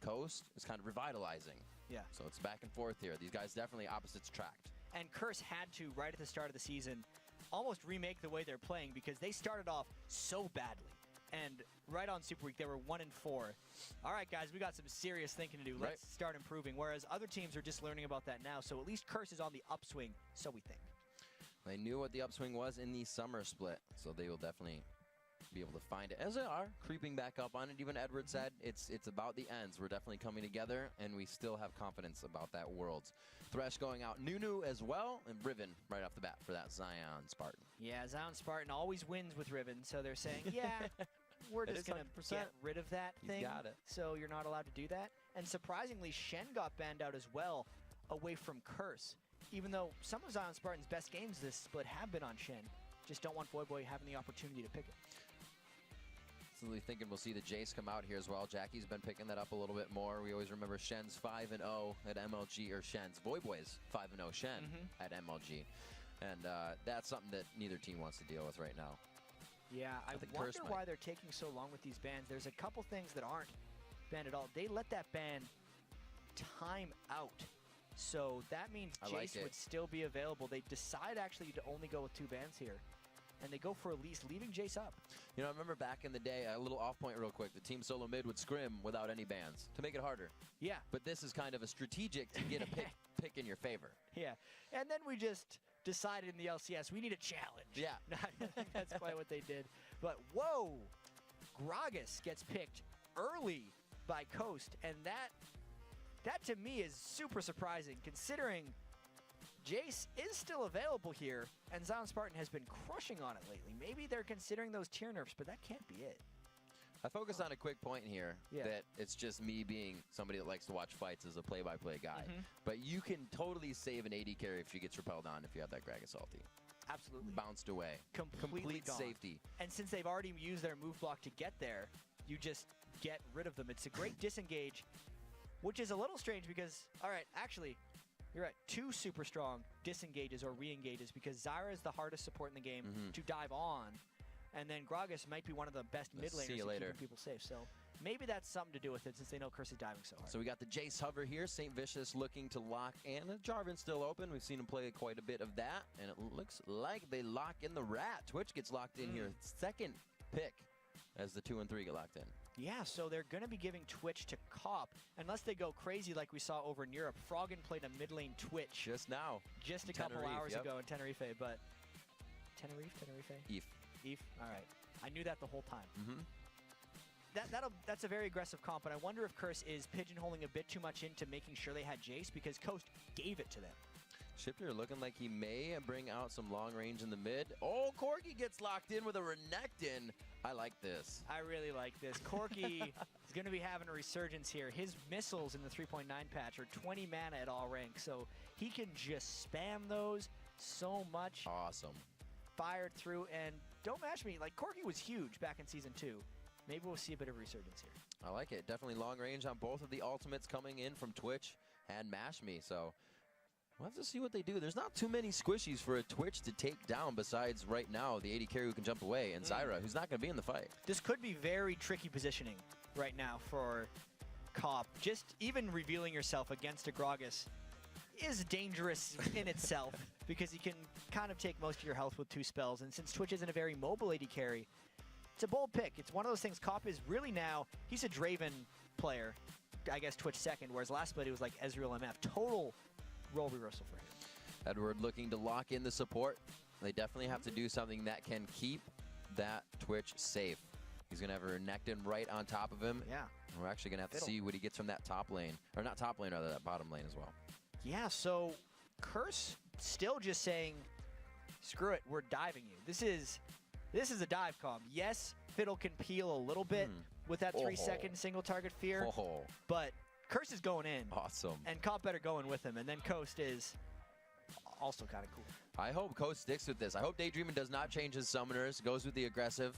Coast is kind of revitalizing. Yeah. So it's back and forth here. These guys definitely opposites attract. And Curse had to, right at the start of the season, almost remake the way they're playing because they started off so badly. And right on Super Week, they were 1-4. All right, guys, we got some serious thinking to do. Let's start improving. Whereas other teams are just learning about that now. So at least Curse is on the upswing, so we think. They knew what the upswing was in the summer split, so they will definitely be able to find it, as they are creeping back up on it. Even Edward said it's about the ends. We're definitely coming together, and we still have confidence about that Worlds. Thresh going out Nunu as well, and Riven right off the bat for that Zion Spartan. Yeah, Zion Spartan always wins with Riven, so they're saying, yeah, we're just going to get rid of that thing. Got it. So you're not allowed to do that. And surprisingly, Shen got banned out as well away from Curse, even though some of Zion Spartan's best games this split have been on Shen. Just don't want Voyboy having the opportunity to pick it. Absolutely thinking we'll see the Jace come out here as well. Jackie's been picking that up a little bit more. We always remember Shen's 5-0 at MLG, or Shen's Voyboy's 5-0 Shen at MLG. And that's something that neither team wants to deal with right now. Yeah, I wonder why they're taking so long with these bans. There's a couple things that aren't banned at all. They let that ban time out. So that means Jace would still be available. They decide actually to only go with 2 bans here. And they go for Elise, leaving Jace up. You know, I remember back in the day, a little off point real quick, the team solo mid would scrim without any bans to make it harder. Yeah. But this is kind of a strategic to get a pick in your favor. Yeah. And then we just decided in the LCS, we need a challenge. Yeah. I think that's quite what they did. But whoa, Gragas gets picked early by Coast. And that to me is super surprising considering Jace is still available here, and Zion Spartan has been crushing on it lately. Maybe they're considering those tier nerfs, but that can't be it. I focused on a quick point here that it's just me being somebody that likes to watch fights as a play-by-play guy. But you can totally save an AD carry if she gets repelled on if you have that Gragas ulti. Absolutely. Bounced away. Complete safety. And since they've already used their move block to get there, you just get rid of them. It's a great disengage, which is a little strange because, all right, actually, you're right. 2 super strong disengages or re-engages because Zyra is the hardest support in the game to dive on. And then Gragas might be one of the best mid laners at keeping people safe. So maybe that's something to do with it since they know Curse is diving so hard. So we got the Jace hover here. St. Vicious looking to lock, and Jarvan's still open. We've seen him play quite a bit of that. And it looks like they lock in the Rat. Twitch gets locked in here. Second pick as the 2 and 3 get locked in. Yeah, so they're going to be giving Twitch to Cop, unless they go crazy like we saw over in Europe. Froggen played a mid lane Twitch. Just now. Just a couple hours ago in Tenerife, but... Tenerife? Eve. All right. I knew that the whole time. That's a very aggressive comp, and I wonder if Curse is pigeonholing a bit too much into making sure they had Jace, because Coast gave it to them. Shifter looking like he may bring out some long range in the mid. Oh, Corki gets locked in with a Renekton. I like this. I really like this. Corki is going to be having a resurgence here. His missiles in the 3.9 patch are 20 mana at all ranks, so he can just spam those so much. Awesome. Fired through, and don't match me. Like, Corki was huge back in Season 2. Maybe we'll see a bit of resurgence here. I like it. Definitely long range on both of the ultimates coming in from Twitch and Mash Me, so... we'll have to see what they do. There's not too many squishies for a Twitch to take down besides right now the AD carry who can jump away and Zyra, who's not going to be in the fight. This could be very tricky positioning right now for Cop. Just even revealing yourself against a Gragas is dangerous in itself because you can kind of take most of your health with 2 spells. And since Twitch isn't a very mobile AD carry, it's a bold pick. It's one of those things. Cop is really now, he's a Draven player. I guess Twitch second, whereas last split he was like Ezreal MF. Total role reversal for him. Edward looking to lock in the support. They definitely have to do something that can keep that Twitch safe. He's going to have a Renekton right on top of him. Yeah. We're actually going to have to see what he gets from that top lane. Or not top lane, rather, that bottom lane as well. Yeah, so Curse still just saying, screw it, we're diving you. This is a dive comp. Yes, Fiddle can peel a little bit with that 3-second single target fear, but Curse is going in. Awesome. And Cop better go in with him, and then Coast is also kind of cool. I hope Coast sticks with this. I hope Daydreamin' does not change his summoners, goes with the aggressive.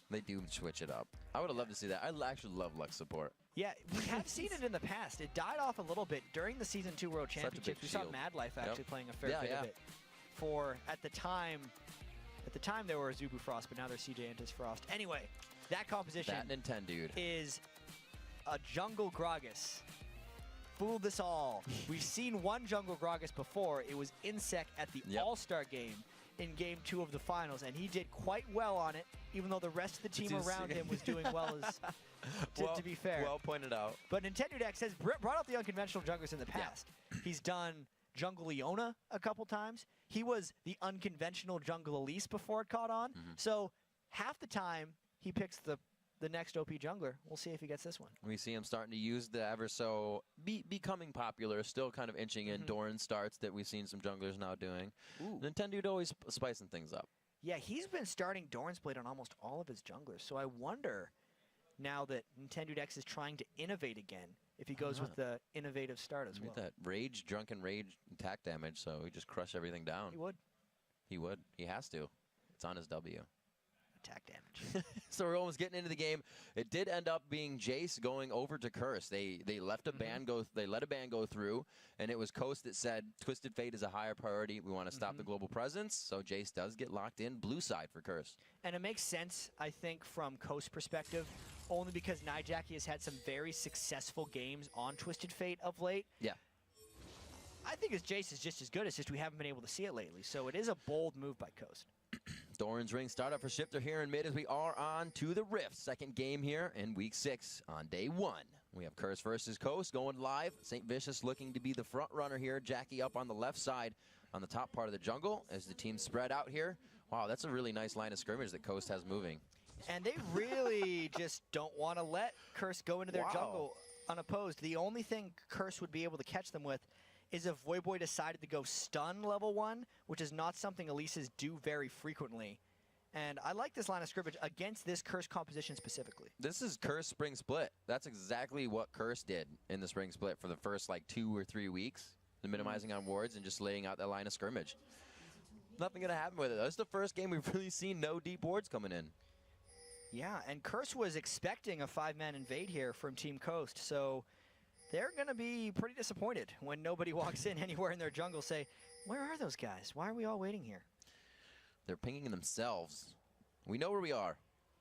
They do switch it up. I would have loved to see that. I actually love Lux support. Yeah, we have seen it in the past. It died off a little bit during the Season 2 World Championships. We saw Mad Life actually playing a fair bit of it. For, at the time they were Zubu Frost, but now they're CJ Antis Frost. Anyway, that composition that Nintendo dude is a jungle Gragas fooled us all. We've seen one jungle Gragas before. It was Insect at the All-Star game in Game 2 of the finals, and he did quite well on it, even though the rest of the team around him was doing well as to be fair. Well pointed out. But Nintendo X has brought out the unconventional junglers in the past. He's done Jungle Leona a couple times. He was the unconventional Jungle Elise before it caught on. So half the time he picks the next OP jungler. We'll see if he gets this one. We see him starting to use the ever so becoming popular, still kind of inching in Doran starts that we've seen some junglers now doing. Nintendo always spicing things up. Yeah, he's been starting Doran's Blade on almost all of his junglers. So I wonder now that Nintendo X is trying to innovate again, if he goes with the innovative start as well. That rage, drunken rage attack damage, so he just crush everything down. He would. He would. He has to. It's on his W. Attack damage. So we're almost getting into the game. It did end up being Jace going over to Curse. They left a ban go. They let a ban go through, and it was Coast that said Twisted Fate is a higher priority. We want to stop the global presence. So Jace does get locked in blue side for Curse. And it makes sense, I think, from Coast perspective, only because Nijaki has had some very successful games on Twisted Fate of late. Yeah. I think his Jace is just as good. It's just we haven't been able to see it lately. So it is a bold move by Coast. Doran's Ring startup for Shifter here in mid as we are on to the Rift. Second game here in week 6 on day 1. We have Curse versus Coast going live. St. Vicious looking to be the front runner here. Jackie up on the left side on the top part of the jungle as the team spread out here. Wow, that's a really nice line of scrimmage that Coast has moving. And they really just don't want to let Curse go into their jungle unopposed. The only thing Curse would be able to catch them with is if Voyboy decided to go stun level 1, which is not something Elises do very frequently. And I like this line of scrimmage against this Curse composition specifically. This is Curse Spring Split. That's exactly what Curse did in the Spring Split for the first like 2 or 3 weeks. The minimizing on wards and just laying out that line of scrimmage. Nothing going to happen with it. That's the first game we've really seen no deep wards coming in. Yeah, and Curse was expecting a 5-man invade here from Team Coast, so they're going to be pretty disappointed when nobody walks in anywhere in their jungle. Say, where are those guys? Why are we all waiting here? They're pinging themselves. We know where we are.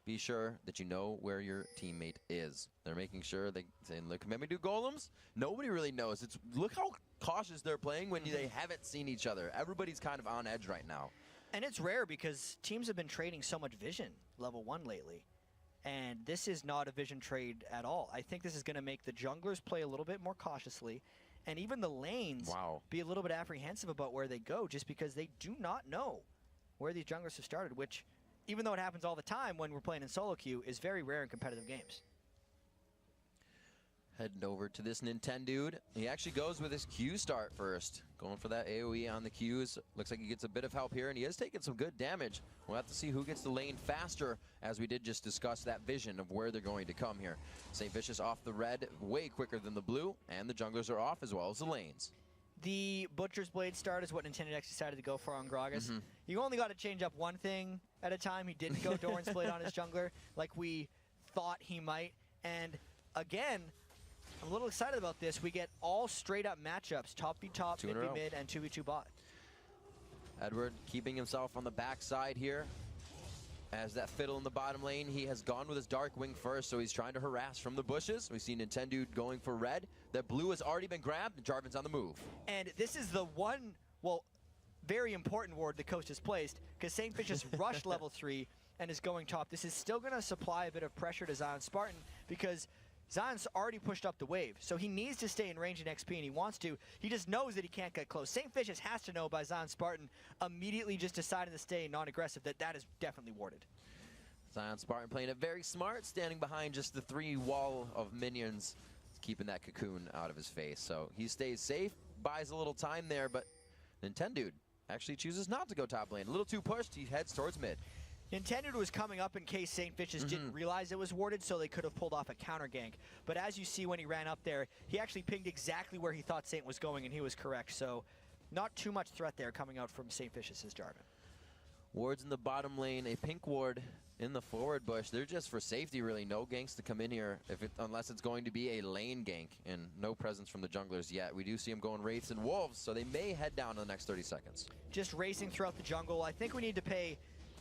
Be sure that you know where your teammate is. They're making sure they say, look, can we do golems? Nobody really knows. It's look how cautious they're playing when they haven't seen each other. Everybody's kind of on edge right now. And it's rare because teams have been trading so much vision level 1 lately. And this is not a vision trade at all. I think this is going to make the junglers play a little bit more cautiously, and even the lanes be a little bit apprehensive about where they go, just because they do not know where these junglers have started, which, even though it happens all the time when we're playing in solo queue, is very rare in competitive games. Heading over to this Nintendo. He actually goes with his Q start first. Going for that AoE on the Qs. Looks like he gets a bit of help here, and he has taken some good damage. We'll have to see who gets the lane faster, as we did just discuss that vision of where they're going to come here. St. Vicious off the red way quicker than the blue, and the junglers are off as well as the lanes. The Butcher's Blade start is what Nintendo X decided to go for on Gragas. You only got to change up one thing at a time. He didn't go Doran's Blade on his jungler like we thought he might. And again, I'm a little excited about this. We get all straight up matchups, top v top, mid v mid, and 2v2 bot. Edward keeping himself on the backside here. As that fiddle in the bottom lane, he has gone with his Darkwing first, so he's trying to harass from the bushes. We see Nintendo going for red. That blue has already been grabbed, and Jarvan's on the move. And this is the one, well, very important ward the Coast has placed, because St. Vicious rushed level 3 and is going top. This is still going to supply a bit of pressure to Zion Spartan, because Zion's already pushed up the wave, so he needs to stay in range in XP, and he wants to. He just knows that he can't get close. St. Vicious has to know by Zion Spartan immediately just deciding to stay non-aggressive that that is definitely warded. Zion Spartan playing it very smart, standing behind just the 3 wall of minions, keeping that cocoon out of his face. So he stays safe, buys a little time there, but Nintendo actually chooses not to go top lane. A little too pushed, he heads towards mid. Nintendo was coming up in case St. Vicious didn't realize it was warded, so they could have pulled off a counter gank. But as you see when he ran up there, he actually pinged exactly where he thought Saint was going, and he was correct. So not too much threat there coming out from St. Vicious' Jarvan. Wards in the bottom lane, a pink ward in the forward bush. They're just for safety, really. No ganks to come in here unless it's going to be a lane gank, and no presence from the junglers yet. We do see them going Wraiths and Wolves, so they may head down in the next 30 seconds. Just racing throughout the jungle. I think we need to pay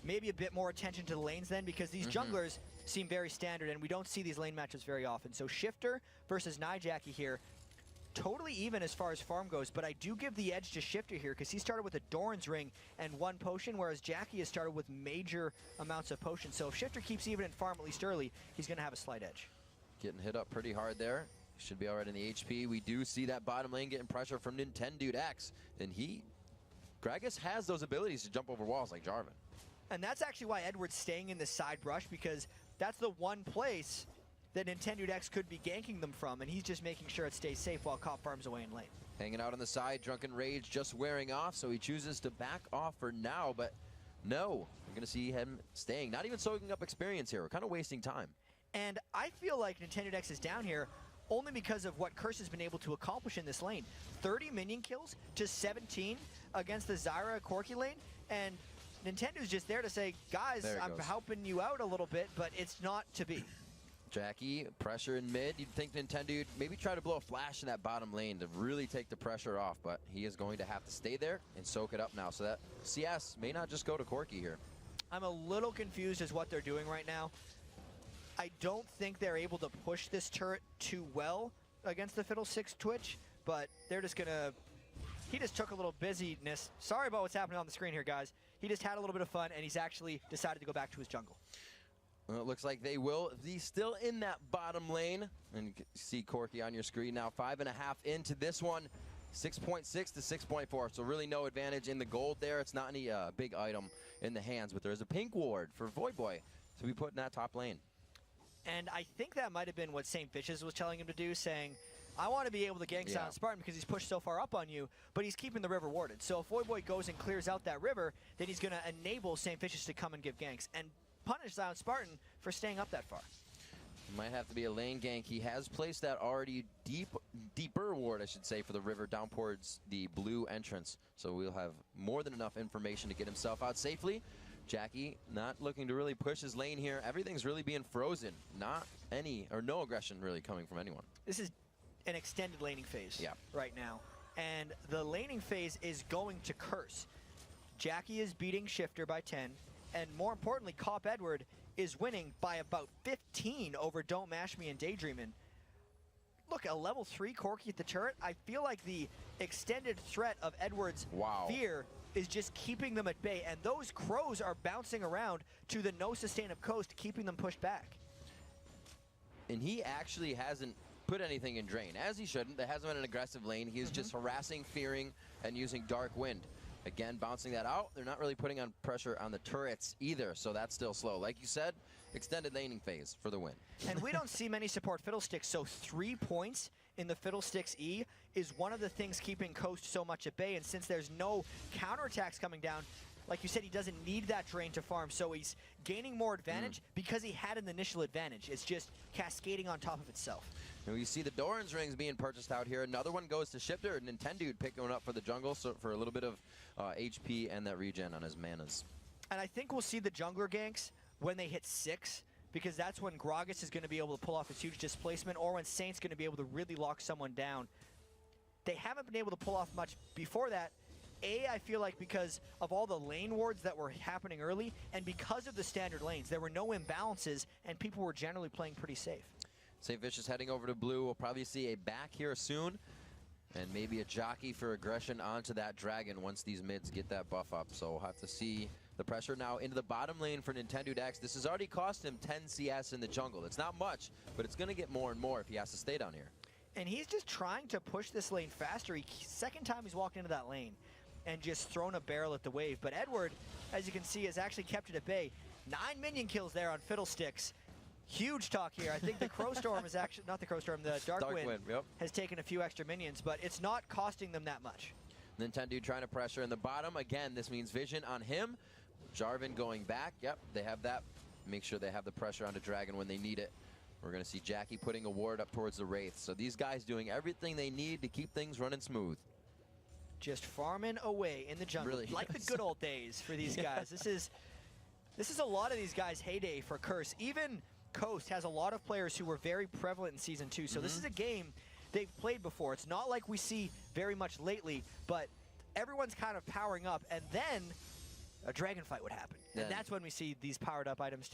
maybe a bit more attention to the lanes then, because these junglers seem very standard, and we don't see these lane matchups very often. So Shifter versus Nijaki here, totally even as far as farm goes, but I do give the edge to Shifter here because he started with a Doran's Ring and 1 potion, whereas Jackie has started with major amounts of potions. So if Shifter keeps even in farm at least early, he's going to have a slight edge. Getting hit up pretty hard there. Should be all right in the HP. We do see that bottom lane getting pressure from Nintendo X, and Gragas has those abilities to jump over walls like Jarvan. And that's actually why Edward's staying in the side brush, because that's the one place that Nintendo X could be ganking them from, and he's just making sure it stays safe while Cop farms away in lane. Hanging out on the side, Drunken Rage just wearing off, so he chooses to back off for now, but no, we're going to see him staying. Not even soaking up experience here. We're kind of wasting time. And I feel like Nintendo X is down here only because of what Curse has been able to accomplish in this lane. 30 minion kills to 17 against the Zyra Corki lane, and Nintendo's just there to say, guys, I'm helping you out a little bit, but it's not to be. Jackie, pressure in mid. You'd think Nintendo would maybe try to blow a flash in that bottom lane to really take the pressure off, but he is going to have to stay there and soak it up now. So that CS may not just go to Corki here. I'm a little confused as what they're doing right now. I don't think they're able to push this turret too well against the Fiddlesticks Twitch, but they're just gonna... He just took a little busyness. Sorry about what's happening on the screen here, guys. He just had a little bit of fun, and he's actually decided to go back to his jungle. Well, it looks like they will. He's still in that bottom lane. And you can see Corki on your screen now. 5.5 into this one. 6.6 to 6.4. So really no advantage in the gold there. It's not any big item in the hands, but there's a pink ward for Voidboy to be put in that top lane. And I think that might have been what St. Vicious was telling him to do, saying, I want to be able to gank Silent Spartan because he's pushed so far up on you, but he's keeping the river warded. So if Voidboy goes and clears out that river, then he's going to enable St. Vicious to come and give ganks and punish Silent Spartan for staying up that far. It might have to be a lane gank. He has placed that already deeper ward, I should say, for the river down towards the blue entrance. So we'll have more than enough information to get himself out safely. Jackie not looking to really push his lane here. Everything's really being frozen. No aggression really coming from anyone. This is an extended laning phase right now. And the laning phase is going to Curse. Jackie is beating Shifter by 10. And more importantly, Cop Edward is winning by about 15 over Don't Mash Me and Daydreamin'. Look, a level 3 Corki at the turret. I feel like the extended threat of Edward's fear is just keeping them at bay. And those crows are bouncing around to the no sustain of Coast, keeping them pushed back. And he actually hasn't put anything in Drain, as he shouldn't. There hasn't been an aggressive lane. He is just harassing, fearing, and using Dark Wind. Again, bouncing that out. They're not really putting on pressure on the turrets either, so that's still slow. Like you said, extended laning phase for the win. And we don't see many support Fiddlesticks, so 3 points in the Fiddlesticks E is one of the things keeping Coast so much at bay. And since there's no counterattacks coming down, like you said, he doesn't need that drain to farm, so he's gaining more advantage because he had an initial advantage. It's just cascading on top of itself. And we see the Doran's Rings being purchased out here. Another one goes to Shifter. Nintendo picking one up for the jungle so for a little bit of HP and that regen on his manas. And I think we'll see the jungler ganks when they hit 6, because that's when Gragas is going to be able to pull off his huge displacement, or when Saint's going to be able to really lock someone down. They haven't been able to pull off much before that. I feel like because of all the lane wards that were happening early, and because of the standard lanes, there were no imbalances, and people were generally playing pretty safe. St. Vicious heading over to blue. We'll probably see a back here soon, and maybe a jockey for aggression onto that dragon once these mids get that buff up. So we'll have to see the pressure now into the bottom lane for Nintendo Dex. This has already cost him 10 CS in the jungle. It's not much, but it's going to get more and more if he has to stay down here. And he's just trying to push this lane faster. Second time he's walked into that lane and just thrown a barrel at the wave. But Edward, as you can see, has actually kept it at bay. 9 minion kills there on Fiddlesticks. Huge talk here. I think the Crow Storm is actually, not the Crow Storm, the Dark Wind has taken a few extra minions, but it's not costing them that much. Nintendo trying to pressure in the bottom. Again, this means vision on him. Jarvan going back. Yep, they have that. Make sure they have the pressure onto Dragon when they need it. We're going to see Jackie putting a ward up towards the Wraith. So these guys doing everything they need to keep things running smooth. Just farming away in the jungle, really, like the good old days for these guys. This is a lot of these guys' heyday for Curse. Even Coast has a lot of players who were very prevalent in Season 2, so this is a game they've played before. It's not like we see very much lately, but everyone's kind of powering up. And then a dragon fight would happen. And that's when we see these powered up items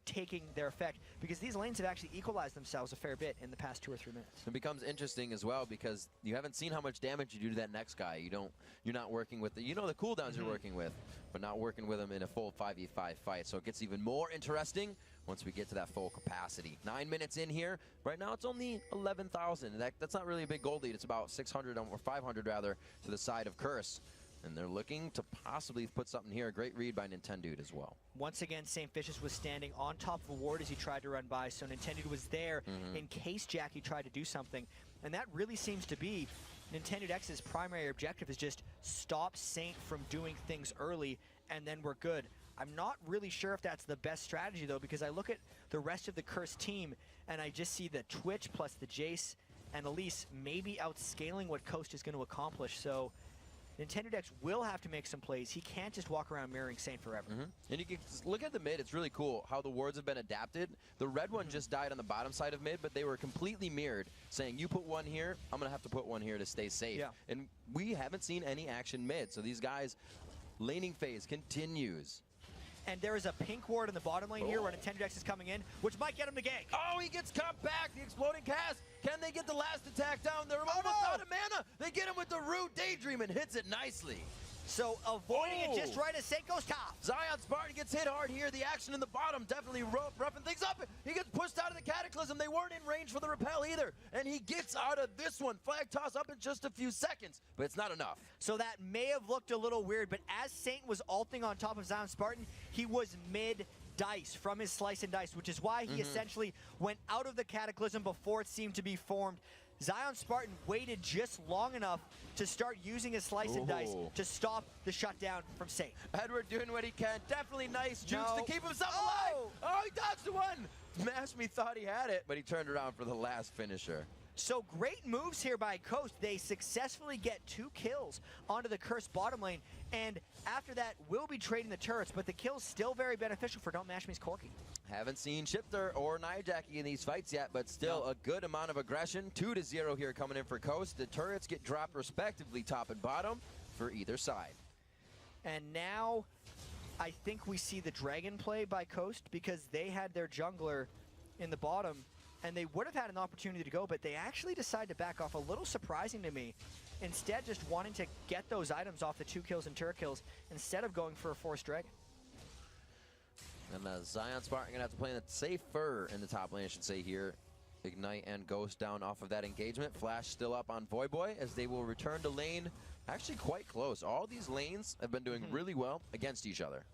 taking their effect, because these lanes have actually equalized themselves a fair bit in the past 2 or 3 minutes. It becomes interesting as well because you haven't seen how much damage you do to that next guy. You're not working with the cooldowns you're working with, but not working with them in a full 5v5 fight. So it gets even more interesting once we get to that full capacity. 9 minutes in here. Right now it's only 11,000. That's not really a big gold lead. It's about 600 or 500 rather to the side of Curse. And they're looking to possibly put something here. A great read by Nintendude as well. Once again, St. Vicious was standing on top of a ward as he tried to run by, so Nintendude was there in case Jackie tried to do something. And that really seems to be Nintendude X's primary objective, is just stop Saint from doing things early, and then we're good. I'm not really sure if that's the best strategy, though, because I look at the rest of the Curse team, and I just see the Twitch plus the Jace and Elise maybe outscaling what Coast is going to accomplish. So Nintendude X will have to make some plays. He can't just walk around mirroring Saint forever. And you can look at the mid. It's really cool how the wards have been adapted. The red one just died on the bottom side of mid, but they were completely mirrored, saying, you put one here, I'm going to have to put one here to stay safe. Yeah. And we haven't seen any action mid, so these guys, laning phase continues. And there is a pink ward in the bottom lane here where Nintendude X is coming in, which might get him to gank. Oh, he gets cut back. The exploding cast. Can they get the last attack down? They're almost out of mana. They get him with the root. Daydream and hits it nicely. So avoiding it just right as Saint goes top. Zion Spartan gets hit hard here. The action in the bottom definitely roughing things up. He gets pushed out of the Cataclysm. They weren't in range for the repel either. And he gets out of this one. Flag toss up in just a few seconds, but it's not enough. So that may have looked a little weird, but as Saint was ulting on top of Zion Spartan, he was mid-dice from his slice and dice, which is why he essentially went out of the Cataclysm before it seemed to be formed. Zion Spartan waited just long enough to start using his slice and dice to stop the shutdown from Saint. Edward doing what he can. Definitely nice jukes to keep himself alive. Oh, he dodged one. Mashme thought he had it, but he turned around for the last finisher. So great moves here by Coast. They successfully get 2 kills onto the Curse bottom lane, and after that will be trading the turrets, but the kill's still very beneficial for Don't Mash Me's Corki. Haven't seen Shifter or Nijaki in these fights yet, but still a good amount of aggression. 2-0 here coming in for Coast. The turrets get dropped respectively top and bottom for either side. And now I think we see the Dragon play by Coast, because they had their jungler in the bottom and they would have had an opportunity to go, but they actually decided to back off. A little surprising to me. Instead, just wanting to get those items off the 2 kills and turret kills instead of going for a forced dragon. And Zion Spartan gonna have to play it safer in the top lane, I should say here. Ignite and Ghost down off of that engagement. Flash still up on Voyboy as they will return to lane. Actually quite close. All these lanes have been doing really well against each other.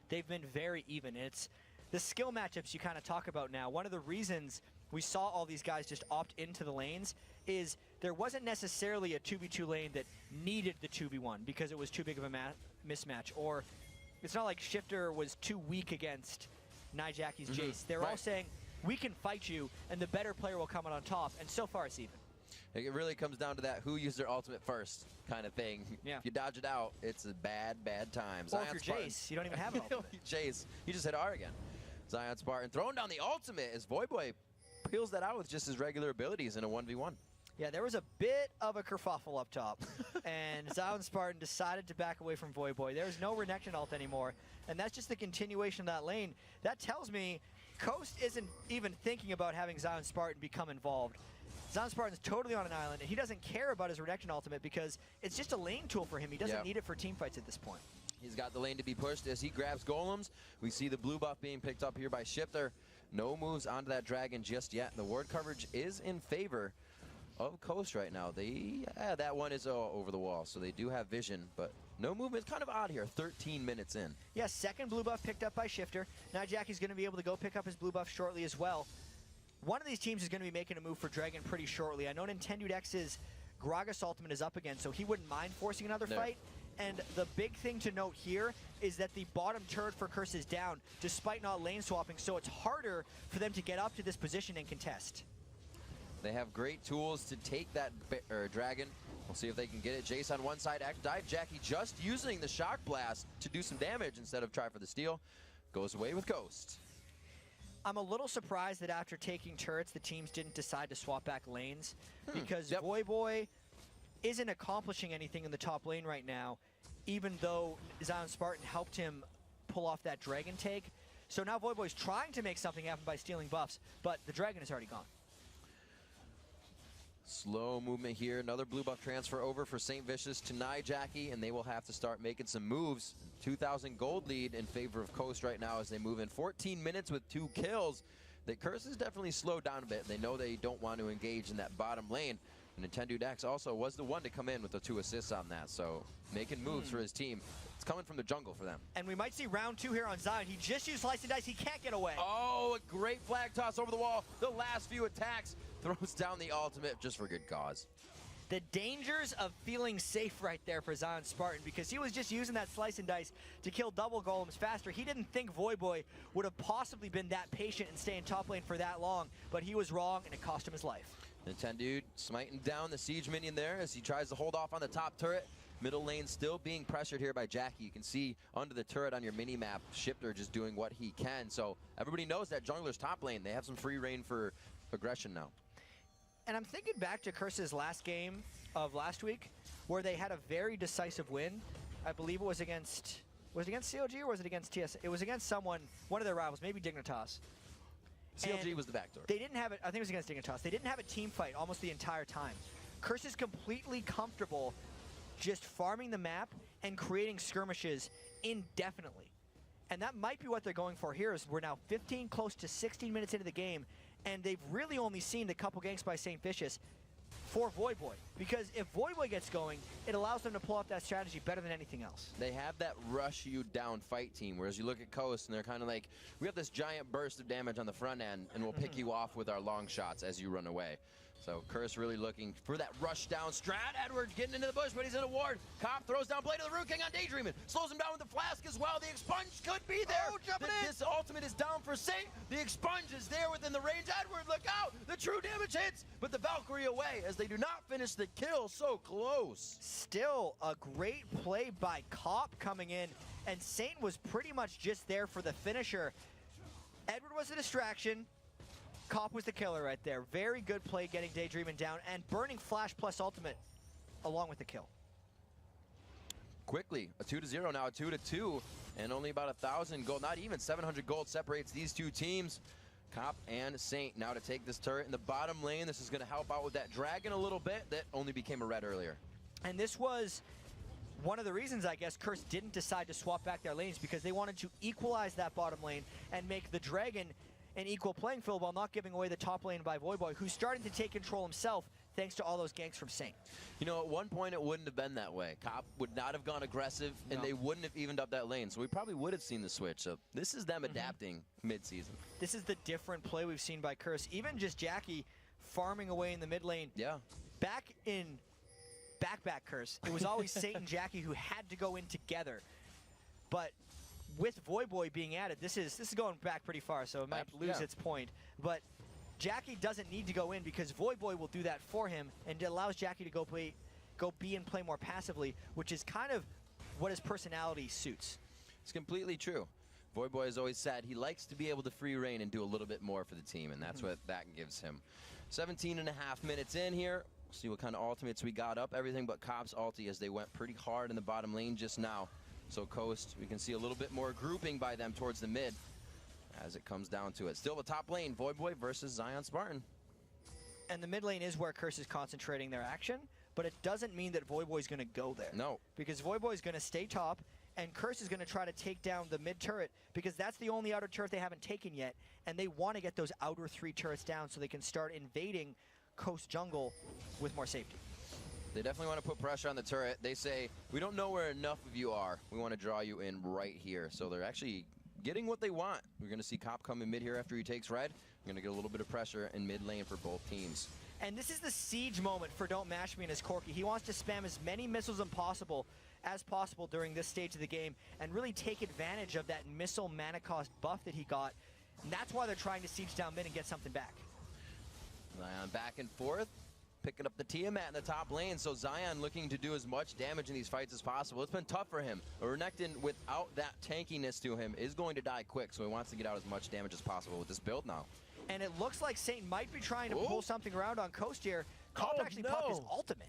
They've been very even. It's the skill matchups you kind of talk about now. One of the reasons we saw all these guys just opt into the lanes is there wasn't necessarily a 2v2 lane that needed the 2v1 because it was too big of a mismatch, or it's not like Shifter was too weak against Nijaki's Jace. They're all saying, we can fight you, and the better player will come out on top, and so far it's even. It really comes down to that who used their ultimate first kind of thing. Yeah. If you dodge it out, it's a bad, bad time. Or if you're Jace, you don't even have an ultimate. Jace, you just hit R again. Zion Spartan throwing down the ultimate as Voyboy peels that out with just his regular abilities in a 1v1. Yeah, there was a bit of a kerfuffle up top, and Zion Spartan decided to back away from Voyboy. There's no Renekton ult anymore, and that's just the continuation of that lane. That tells me Coast isn't even thinking about having Zion Spartan become involved. Zion Spartan's totally on an island, and he doesn't care about his Renekton ultimate because it's just a lane tool for him. He doesn't need it for team fights at this point. He's got the lane to be pushed as he grabs golems. We see the blue buff being picked up here by Shifter. No moves onto that dragon just yet. The ward coverage is in favor of Coast right now. That one is over the wall, so they do have vision, but no movement. It's kind of odd here, 13 minutes in. Yeah, second blue buff picked up by Shifter. Now Jackie's going to be able to go pick up his blue buff shortly as well. One of these teams is going to be making a move for Dragon pretty shortly. I know Nintendude X's Gragas ultimate is up again, so he wouldn't mind forcing another fight. And the big thing to note here is that the bottom turret for Curse is down, despite not lane swapping, so it's harder for them to get up to this position and contest. They have great tools to take that dragon. We'll see if they can get it. Jace on one side, dive Jackie just using the shock blast to do some damage instead of try for the steal. Goes away with Ghost. I'm a little surprised that after taking turrets, the teams didn't decide to swap back lanes because Voyboy isn't accomplishing anything in the top lane right now. even though Zion Spartan helped him pull off that Dragon take. So now Voyboy's trying to make something happen by stealing buffs, but the Dragon is already gone. Slow movement here. Another blue buff transfer over for St. Vicious to Jackie, and they will have to start making some moves. 2,000 gold lead in favor of Coast right now as they move in 14 minutes with 2 kills. The Curse is definitely slowed down a bit. They know they don't want to engage in that bottom lane. And Nintendo Dex also was the one to come in with the 2 assists on that. So making moves for his team. It's coming from the jungle for them. And we might see round 2 here on Zion. He just used Slice and Dice. He can't get away. Oh, a great flag toss over the wall. The last few attacks. Throws down the ultimate just for good cause. The dangers of feeling safe right there for Zion Spartan, because he was just using that Slice and Dice to kill double golems faster. He didn't think Voyboy would have possibly been that patient and stay in top lane for that long, but he was wrong, and it cost him his life. Nintendo smiting down the siege minion there as he tries to hold off on the top turret. Middle lane still being pressured here by Jackie. You can see under the turret on your mini-map, Shifter just doing what he can. So everybody knows that jungler's top lane. They have some free reign for aggression now. And I'm thinking back to Curse's last game of last week, where they had a very decisive win. I believe it was against CLG or was it against TS? It was against someone, one of their rivals, maybe Dignitas. CLG And was the backdoor. They didn't have it, I think it was against Dignitas. They didn't have a team fight almost the entire time. Curse is completely comfortable just farming the map and creating skirmishes indefinitely. And that might be what they're going for here, is we're now 15, close to 16 minutes into the game, and they've really only seen the couple ganks by St. Vicious for Voyboy. Because if Voyboy gets going, it allows them to pull off that strategy better than anything else. They have that rush you down fight team, whereas you look at Coast and they're kind of like, we have this giant burst of damage on the front end, and we'll pick you off with our long shots as you run away. So Curse really looking for that rush down strat. Edward getting into the bush, but he's in a ward. Cop throws down Blade of the Root King on Daydreaming. Slows him down with the flask as well. The expunge could be there. Oh, jumping in. This ultimate is down for Saint. The expunge is there within the range. Edward, look out. The true damage hits, but the Valkyrie away as they do not finish the kill. So close. Still a great play by Cop coming in, and Saint was pretty much just there for the finisher. Edward was a distraction. Cop was the killer right there. Very good play getting Daydreaming down and burning Flash plus ultimate along with the kill. Quickly, a 2-0 now, a 2-2, and only about 1,000 gold, not even 700 gold separates these two teams. Cop and Saint now to take this turret in the bottom lane. This is going to help out with that dragon a little bit. That only became a red earlier. And this was one of the reasons, I guess, Curse didn't decide to swap back their lanes, because they wanted to equalize that bottom lane and make the dragon an equal playing field while not giving away the top lane by Voyboy, who's starting to take control himself thanks to all those ganks from Saint. You know, at one point it wouldn't have been that way. Cop would not have gone aggressive, and they wouldn't have evened up that lane, so we probably would have seen the switch. So this is them adapting mid-season. This is the different play we've seen by Curse. Even just Jackie farming away in the mid lane. Yeah. Back in back Curse, it was always Saint and Jackie who had to go in together. But with Voyboy being added, this is going back pretty far, so it might lose its point. But Jackie doesn't need to go in, because Voyboy will do that for him, and it allows Jackie to go be and play more passively, which is kind of what his personality suits. It's completely true. Voyboy has always said he likes to be able to free reign and do a little bit more for the team, and that's what that gives him. 17.5 minutes in here. We'll see what kind of ultimates we got up. Everything but Cop's ulti, as they went pretty hard in the bottom lane just now. So Coast, we can see a little bit more grouping by them towards the mid as it comes down to it. Still the top lane, Voyboy versus Zion Spartan. And the mid lane is where Curse is concentrating their action, but it doesn't mean that Voyboy's going to go there. No. Because Voyboy's going to stay top, and Curse is going to try to take down the mid turret, because that's the only outer turret they haven't taken yet, and they want to get those outer 3 turrets down so they can start invading Coast jungle with more safety. They definitely want to put pressure on the turret. They say, we don't know where enough of you are. We want to draw you in right here. So they're actually getting what they want. We're going to see Cop come in mid here after he takes red. We're going to get a little bit of pressure in mid lane for both teams. And this is the siege moment for Don't Mash Me and his Corki. He wants to spam as many missiles as possible during this stage of the game and really take advantage of that missile mana cost buff that he got. And that's why they're trying to siege down mid and get something back. Zion back and forth, picking up the Tiamat in the top lane, so Zion looking to do as much damage in these fights as possible. It's been tough for him. Renekton, without that tankiness to him, is going to die quick, so he wants to get out as much damage as possible with this build now. And it looks like Saint might be trying to pull something around on Coast here. Cop actually popped his ultimate.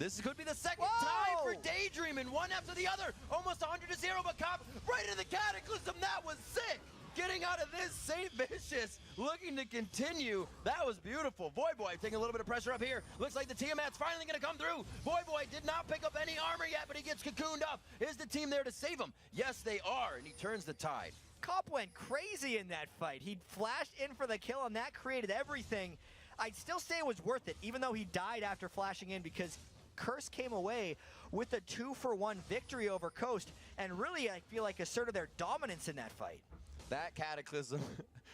This could be the second Whoa! time for Daydreaming, one after the other. Almost 100-0, but Cop right into the Cataclysm. That was sick. Getting out of this, St. Vicious looking to continue. That was beautiful. Voyboy taking a little bit of pressure up here. Looks like the Tiamat's finally going to come through. Voyboy did not pick up any armor yet, but he gets cocooned up. Is the team there to save him? Yes, they are, and he turns the tide. Cop went crazy in that fight. He flashed in for the kill, and that created everything. I'd still say it was worth it, even though he died after flashing in, because Curse came away with a 2-for-1 victory over Coast, and really, I feel like, asserted their dominance in that fight. That Cataclysm,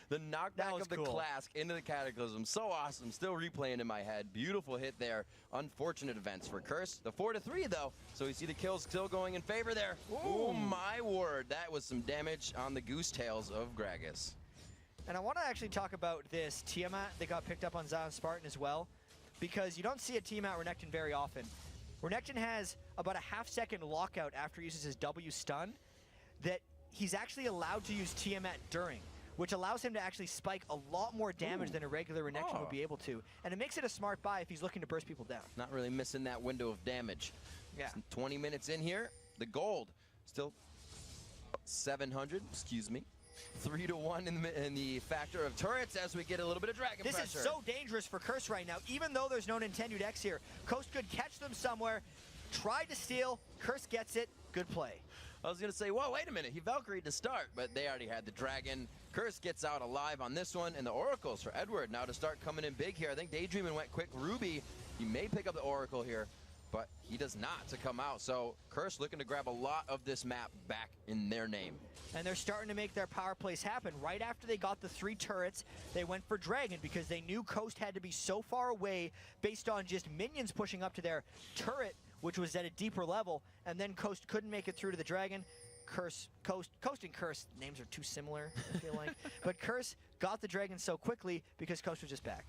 the knockback of the Clask into the Cataclysm, so awesome. Still replaying in my head. Beautiful hit there. Unfortunate events for Curse. The 4-3 though, so we see the kills still going in favor there. Ooh. Oh my word, that was some damage on the goose tails of Gragas. And I want to actually talk about this Tiamat that got picked up on Zion Spartan as well, because you don't see a Tiamat Renekton very often. Renekton has about a half-second lockout after he uses his W stun that he's actually allowed to use Tiamat during, which allows him to actually spike a lot more damage than a regular Renekton would be able to. And it makes it a smart buy if he's looking to burst people down. Not really missing that window of damage. Yeah. 20 minutes in here. The gold still 700, excuse me. 3-1 in the factor of turrets as we get a little bit of dragon pressure. This is so dangerous for Curse right now. Even though there's no Nintendo X here, Coast could catch them somewhere, tried to steal, Curse gets it, good play. I was going to say, whoa, wait a minute. He Valkyried to start, but they already had the dragon. Curse gets out alive on this one, and the oracles for Edward now to start coming in big here. I think Daydreaming went quick. Ruby, he may pick up the oracle here, but he does not to come out. So Curse looking to grab a lot of this map back in their name. And they're starting to make their power plays happen. Right after they got the 3 turrets, they went for Dragon because they knew Coast had to be so far away based on just minions pushing up to their turret, which was at a deeper level, and then Coast couldn't make it through to the Dragon. Coast and Curse, names are too similar, I feel like. But Curse got the Dragon so quickly because Coast was just back.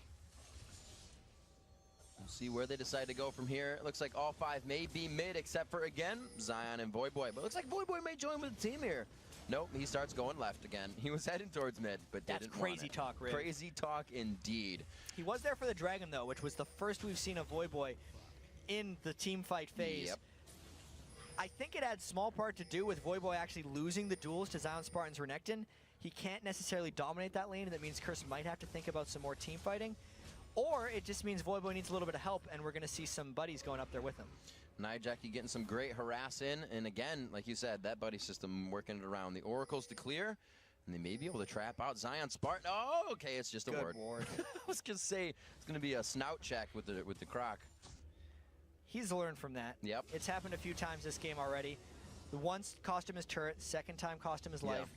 We'll see where they decide to go from here. It looks like all 5 may be mid, except for, again, Zion and Voyboy. But it looks like Voyboy may join with the team here. Nope, he starts going left again. He was heading towards mid, but that's didn't crazy want it. talk, Rick. Crazy talk indeed. He was there for the Dragon, though, which was the first we've seen of Voyboy in the team fight phase. Yep. I think it had small part to do with Voyboy actually losing the duels to Zion Spartan's Renekton. He can't necessarily dominate that lane, and that means Curse might have to think about some more team fighting. Or it just means Voyboy needs a little bit of help, and we're going to see some buddies going up there with him. Nijaki getting some great harass in, and again, like you said, that buddy system working it around. The oracles to clear, and they may be able to trap out Zion Spartan. Oh, okay, it's just a ward. I was going to say, it's going to be a snout check with the croc. He's learned from that. Yep. It's happened a few times this game already. The once cost him his turret, second time cost him his life.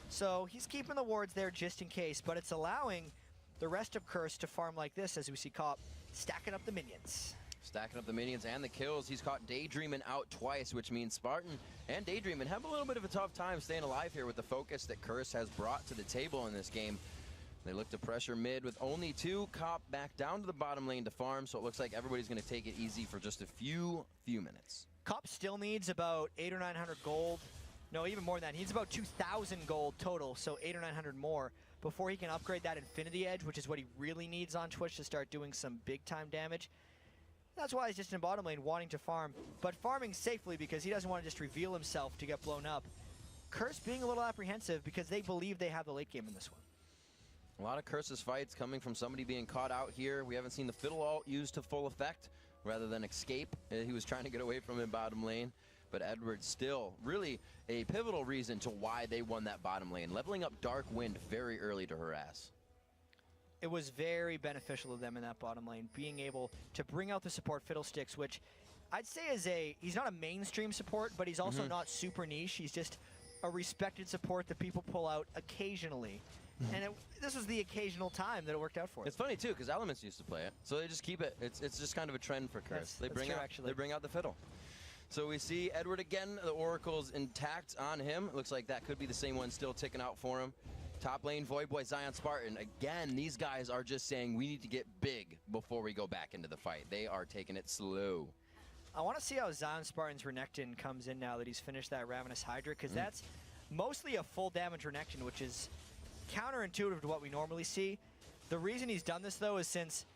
So he's keeping the wards there just in case, but it's allowing the rest of Curse to farm like this as we see Cop stacking up the minions. Stacking up the minions and the kills. He's caught Daydreaming out twice, which means Spartan and Daydreaming have a little bit of a tough time staying alive here with the focus that Curse has brought to the table in this game. They look to pressure mid with only 2. Cop back down to the bottom lane to farm, so it looks like everybody's going to take it easy for just a few minutes. Cop still needs about 800 or 900 gold. No, even more than that. He needs about 2,000 gold total, so 800 or 900 more before he can upgrade that Infinity Edge, which is what he really needs on Twitch to start doing some big-time damage. That's why he's just in bottom lane wanting to farm, but farming safely because he doesn't want to just reveal himself to get blown up. Curse being a little apprehensive because they believe they have the late game in this one. A lot of Curse's fights coming from somebody being caught out here. We haven't seen the Fiddle ult used to full effect rather than escape. He was trying to get away from him bottom lane, but Edward still really a pivotal reason to why they won that bottom lane, leveling up Dark Wind very early to harass. It was very beneficial to them in that bottom lane, being able to bring out the support Fiddlesticks, which I'd say is he's not a mainstream support, but he's also not super niche. He's just a respected support that people pull out occasionally. And this was the occasional time that it worked out for. It's funny too, because Elements used to play it, so they just keep it. It's just kind of a trend for Curse. They bring out the fiddle. So we see Edward again. The oracle's intact on him. It looks like that could be the same one still ticking out for him. Top lane, Voyboy, Zion Spartan. Again, these guys are just saying we need to get big before we go back into the fight. They are taking it slow. I want to see how Zion Spartan's Renekton comes in now that he's finished that Ravenous Hydra, because that's mostly a full damage Renekton, which is counterintuitive to what we normally see. The reason he's done this, though, is since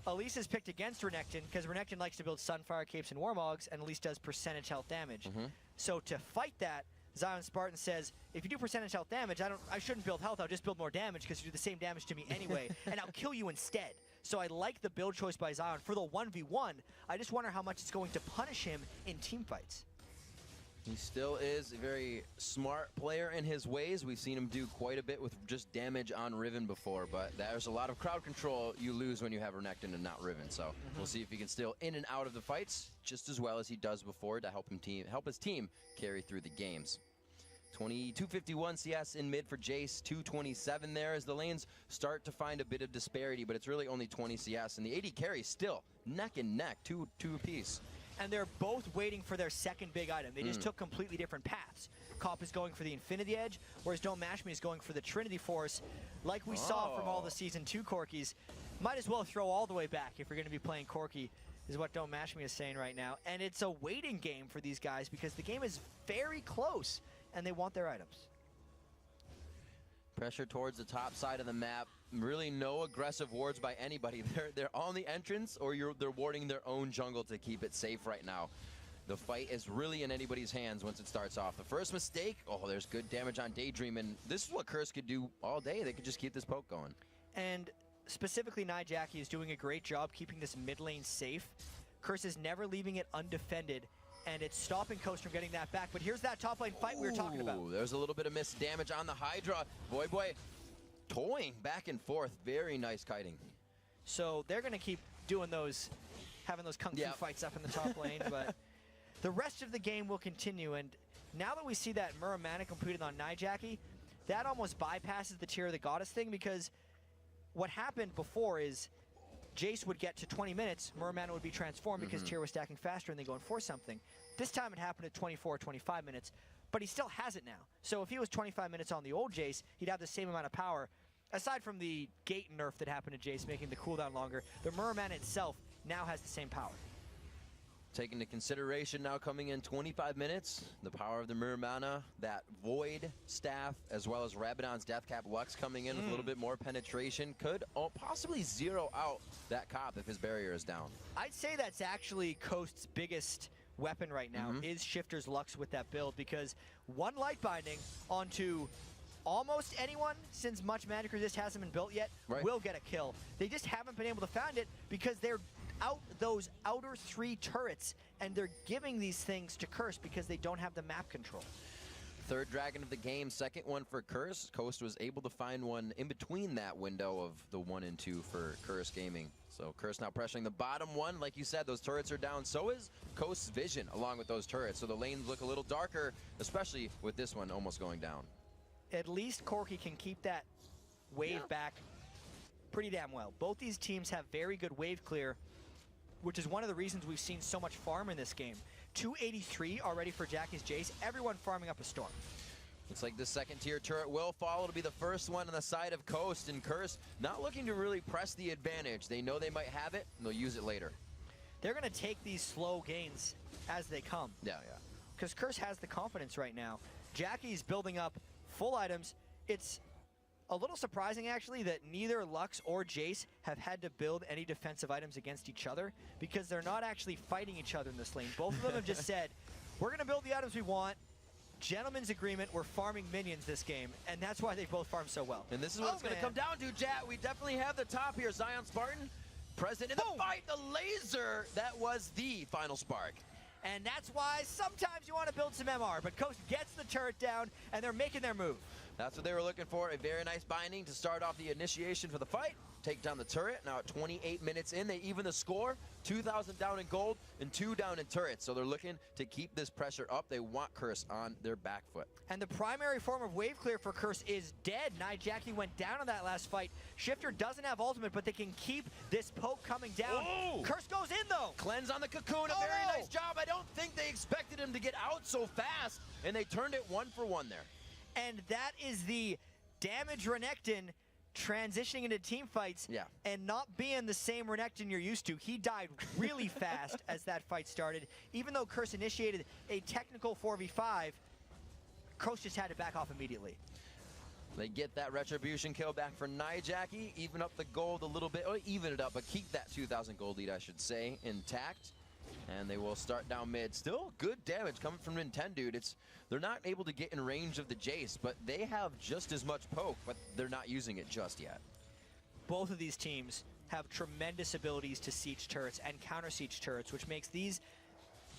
Elise is picked against Renekton because Renekton likes to build Sunfire, Capes, and Warmogs, and Elise does percentage health damage. So to fight that, Zion Spartan says, if you do percentage health damage, I shouldn't build health, I'll just build more damage because you do the same damage to me anyway, and I'll kill you instead. So I like the build choice by Zion. For the 1v1, I just wonder how much it's going to punish him in team fights. He still is a very smart player in his ways. We've seen him do quite a bit with just damage on Riven before, but there's a lot of crowd control you lose when you have Renekton and not Riven. So we'll see if he can still in and out of the fights just as well as he does before to help his team carry through the games. 251 CS in mid for Jace, 227 there as the lanes start to find a bit of disparity, but it's really only 20 CS, and the AD carries still neck and neck, two apiece. And they're both waiting for their second big item. They just took completely different paths. Cop is going for the Infinity Edge, whereas Don't Mash Me is going for the Trinity Force. Like we saw from all the Season 2 Corkies, might as well throw all the way back if you're going to be playing Corki, is what Don't Mash Me is saying right now. And it's a waiting game for these guys because the game is very close, and they want their items. Pressure towards the top side of the map. Really no aggressive wards by anybody. They're on the entrance, or they're warding their own jungle to keep it safe right now. The fight is really in anybody's hands once it starts off. The first mistake, there's good damage on Daydream, and this is what Curse could do all day. They could just keep this poke going. And specifically, Nijaki is doing a great job keeping this mid lane safe. Curse is never leaving it undefended, and it's stopping Coast from getting that back. But here's that top lane fight we were talking about. There's a little bit of missed damage on the Hydra. Boy, toying back and forth. Very nice kiting. So they're going to keep doing those, having those kung fu fights up in the top lane, but the rest of the game will continue. And now that we see that Muramana completed on Nijaki, that almost bypasses the Tear of the Goddess thing, because what happened before is Jace would get to 20 minutes, Muramana would be transformed because Tear was stacking faster and they go and force something. This time it happened at 24 or 25 minutes, but he still has it now. So if he was 25 minutes on the old Jace, he'd have the same amount of power. Aside from the gate nerf that happened to Jace, making the cooldown longer, the Muramana itself now has the same power. Taking into consideration now coming in 25 minutes, the power of the Muramana, that Void Staff, as well as Rabadon's Deathcap Lux coming in with a little bit more penetration, could possibly zero out that Cop if his barrier is down. I'd say that's actually Coast's biggest weapon right now, is Shifter's Lux with that build, because one Light Binding onto almost anyone, since much Magic Resist hasn't been built yet, will get a kill. They just haven't been able to find it because they're out those outer 3 turrets, and they're giving these things to Curse because they don't have the map control. Third dragon of the game, second one for Curse. Coast was able to find one in between that window of the 1 and 2 for Curse Gaming. So Curse now pressuring the bottom one. Like you said, those turrets are down. So is Coast's vision along with those turrets. So the lanes look a little darker, especially with this one almost going down. At least Corki can keep that wave back pretty damn well. Both these teams have very good wave clear, which is one of the reasons we've seen so much farm in this game. 283 already for Jackie's Jace. Everyone farming up a storm. Looks like the second tier turret will fall. It'll be the first one on the side of Coast, and Curse not looking to really press the advantage. They know they might have it, and they'll use it later. They're going to take these slow gains as they come. Yeah. Because Curse has the confidence right now. Jackie's building up full items. It's a little surprising, actually, that neither Lux or Jace have had to build any defensive items against each other, because they're not actually fighting each other in this lane. Both of them have just said, we're going to build the items we want. Gentleman's agreement, we're farming minions this game, and that's why they both farm so well. And this is what it's going to come down to, chat. We definitely have the top here. Zion Spartan present in the fight. The laser, that was the final spark. And that's why sometimes you want to build some MR, but Coast gets the turret down, and they're making their move. That's what they were looking for, a very nice binding to start off the initiation for the fight. Take down the turret. Now at 28 minutes in, they even the score. 2,000 down in gold and 2 down in turrets. So they're looking to keep this pressure up. They want Curse on their back foot. And the primary form of wave clear for Curse is dead. Nijaki went down in that last fight. Shifter doesn't have ultimate, but they can keep this poke coming down. Whoa! Curse goes in, though. Cleanse on the Cocoon. A very nice job. I don't think they expected him to get out so fast, and they turned it 1 for 1 there. And that is the damage Renekton transitioning into team fights and not being the same Renekton you're used to. He died really fast as that fight started. Even though Curse initiated a technical 4v5, Curse just had to back off immediately. They get that retribution kill back for Nyjackie, even up the gold a little bit, or even it up, but keep that 2,000 gold lead, I should say, intact. And they will start down mid. Still good damage coming from Nintendo. They're not able to get in range of the Jace, but they have just as much poke, but they're not using it just yet. Both of these teams have tremendous abilities to siege turrets and counter siege turrets, which makes these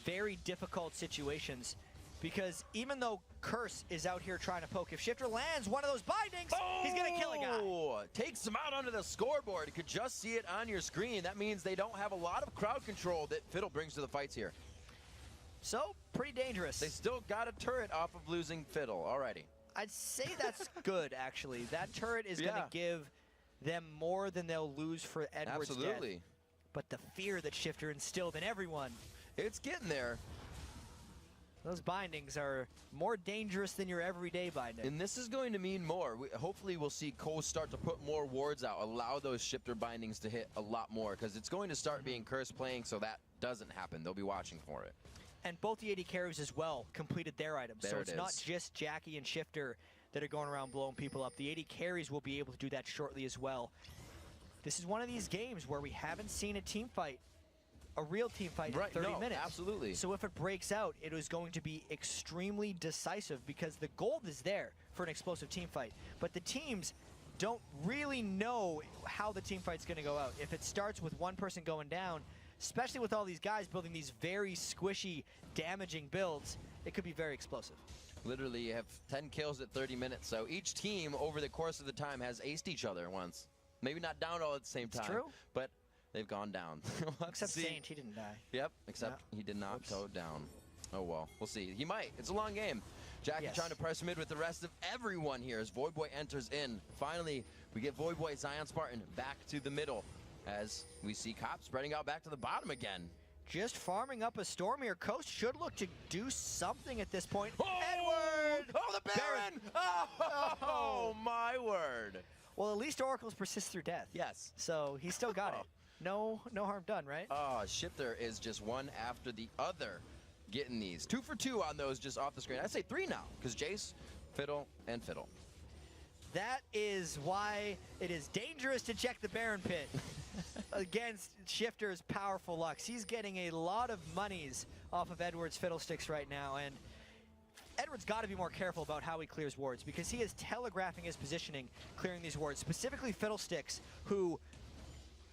very difficult situations. Because even though Curse is out here trying to poke, if Shifter lands one of those bindings, he's going to kill a guy. Takes him out onto the scoreboard. You could just see it on your screen. That means they don't have a lot of crowd control that Fiddle brings to the fights here. So, pretty dangerous. They still got a turret off of losing Fiddle. Alrighty. I'd say that's good, actually. That turret is going to give them more than they'll lose for Edward's Absolutely. death. But the fear that Shifter instilled in everyone. It's getting there. Those bindings are more dangerous than your everyday binding. And this is going to mean more. Hopefully we'll see Cole start to put more wards out, allow those Shifter bindings to hit a lot more, because it's going to start being Curse playing, so that doesn't happen. They'll be watching for it. And both the AD carries as well completed their items. There so it it's not is. just Jackie and Shifter that are going around blowing people up. The AD carries will be able to do that shortly as well. This is one of these games where we haven't seen a team fight, a real team fight in 30 minutes. Absolutely. So if it breaks out, it is going to be extremely decisive because the gold is there for an explosive team fight. But the teams don't really know how the team fight's going to go out. If it starts with one person going down, especially with all these guys building these very squishy, damaging builds, it could be very explosive. Literally, you have 10 kills at 30 minutes, so each team over the course of the time has aced each other once. Maybe not down all at the same time, It's true. but they've gone down. Except Saint, he didn't die. Yep, except he did not go down. Oh well, we'll see. He might. It's a long game. Jackie trying to press mid with the rest of everyone here as Void Boy enters in. Finally, we get Void Boy Zion Spartan back to the middle as we see Cop spreading out back to the bottom again. Just farming up a storm here. Coast should look to do something at this point. Oh! Edward! Oh, the Baron! Oh, my word. Well, at least Oracles persist through death. Yes. So he still got it. No harm done, right? Oh, Shifter is just one after the other getting these. 2 for 2 on those just off the screen. I'd say 3 now because Jace, Fiddle, and Fiddle. That is why it is dangerous to check the Baron pit against Shifter's powerful Lux. He's getting a lot of monies off of Edward's Fiddlesticks right now, and Edward's got to be more careful about how he clears wards because he is telegraphing his positioning clearing these wards, specifically Fiddlesticks, who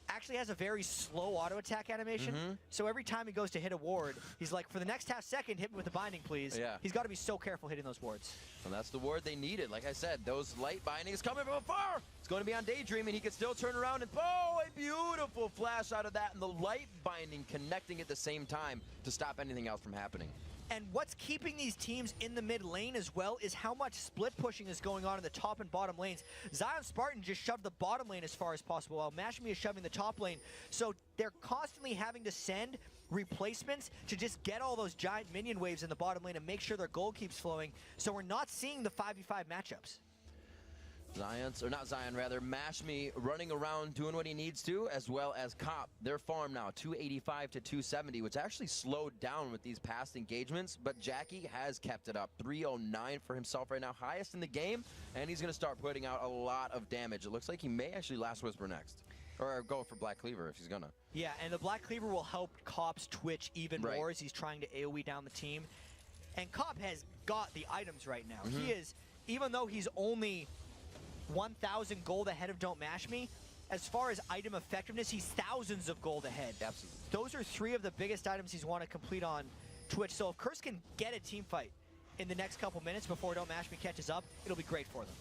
actually has a very slow auto attack animation. So every time he goes to hit a ward, he's like, for the next half second, hit me with the binding, please. Yeah. He's got to be so careful hitting those wards. And that's the ward they needed. Like I said, those light bindings coming from afar. It's going to be on Daydream, and he can still turn around and, oh, a beautiful flash out of that, and the light binding connecting at the same time to stop anything else from happening. And what's keeping these teams in the mid lane as well is how much split pushing is going on in the top and bottom lanes. Zion Spartan just shoved the bottom lane as far as possible while Mashmi is shoving the top lane. So they're constantly having to send replacements to just get all those giant minion waves in the bottom lane and make sure their gold keeps flowing. So we're not seeing the 5v5 matchups. Mashmi running around doing what he needs to, as well as Cop. Their farm now, 285 to 270, which actually slowed down with these past engagements, but Jackie has kept it up. 309 for himself right now, highest in the game, and he's going to start putting out a lot of damage. It looks like he may actually Last Whisper next. Or go for Black Cleaver if he's going to. Yeah, and the Black Cleaver will help Cop's Twitch even more as he's trying to AoE down the team. And Cop has got the items right now. He is, even though he's only 1,000 gold ahead of Don't Mash Me, as far as item effectiveness, he's thousands of gold ahead. Absolutely. Those are 3 of the biggest items he's want to complete on Twitch. So if Curse can get a team fight in the next couple minutes before Don't Mash Me catches up, it'll be great for them.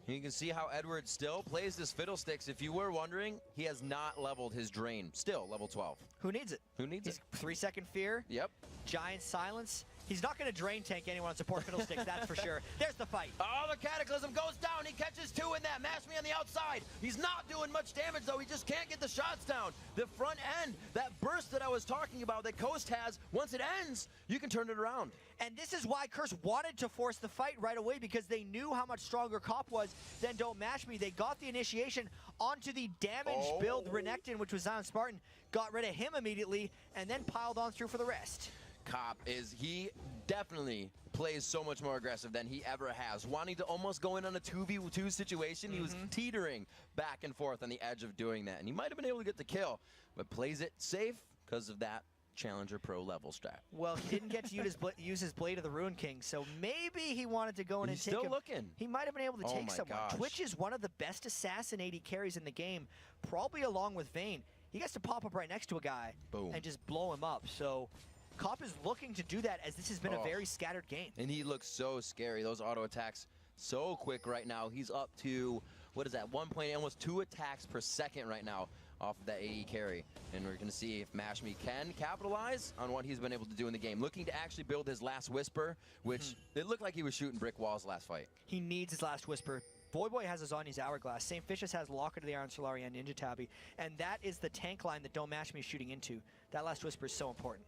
You can see how Edward still plays this Fiddlesticks. If you were wondering, he has not leveled his Drain. Still level 12. Who needs it? Who needs it? 3-second Fear. Yep. Giant Silence. He's not going to Drain tank anyone on support Fiddlesticks, that's for sure. There's the fight. Oh, the Cataclysm goes down. He catches 2 in that. Mash Me on the outside. He's not doing much damage, though. He just can't get the shots down. The front end, that burst that I was talking about that Coast has, once it ends, you can turn it around. And this is why Curse wanted to force the fight right away, because they knew how much stronger Cop was than Don't Mash Me. They got the initiation onto the damage build Renekton, which was Zion Spartan, got rid of him immediately, and then piled on through for the rest. Cop is he definitely plays so much more aggressive than he ever has, wanting to almost go in on a 2v2 situation. He was teetering back and forth on the edge of doing that, and he might have been able to get the kill, but plays it safe because of that Challenger Pro level strat. Well, he didn't get to use his Blade of the Ruin King, so maybe he wanted to go in and take still him. looking. He might have been able to Oh take my someone. gosh. Twitch is one of the best assassin AD carries in the game, probably along with Vayne. He gets to pop up right next to a guy Boom. and just blow him up. So Cop is looking to do that, as this has been a very scattered game. And he looks so scary. Those auto attacks so quick right now. He's up to, what is that, 1.8, almost 2 attacks per second right now off of that AE carry. And we're going to see if Mashmi can capitalize on what he's been able to do in the game. Looking to actually build his last Whisper, which it looked like he was shooting brick walls last fight. He needs his last Whisper. Voyboy has his Zanya's Hourglass. St. Vicious has Locket of the Iron Solari and Ninja Tabby. And that is the tank line that Don't Mashmi is shooting into. That last Whisper is so important.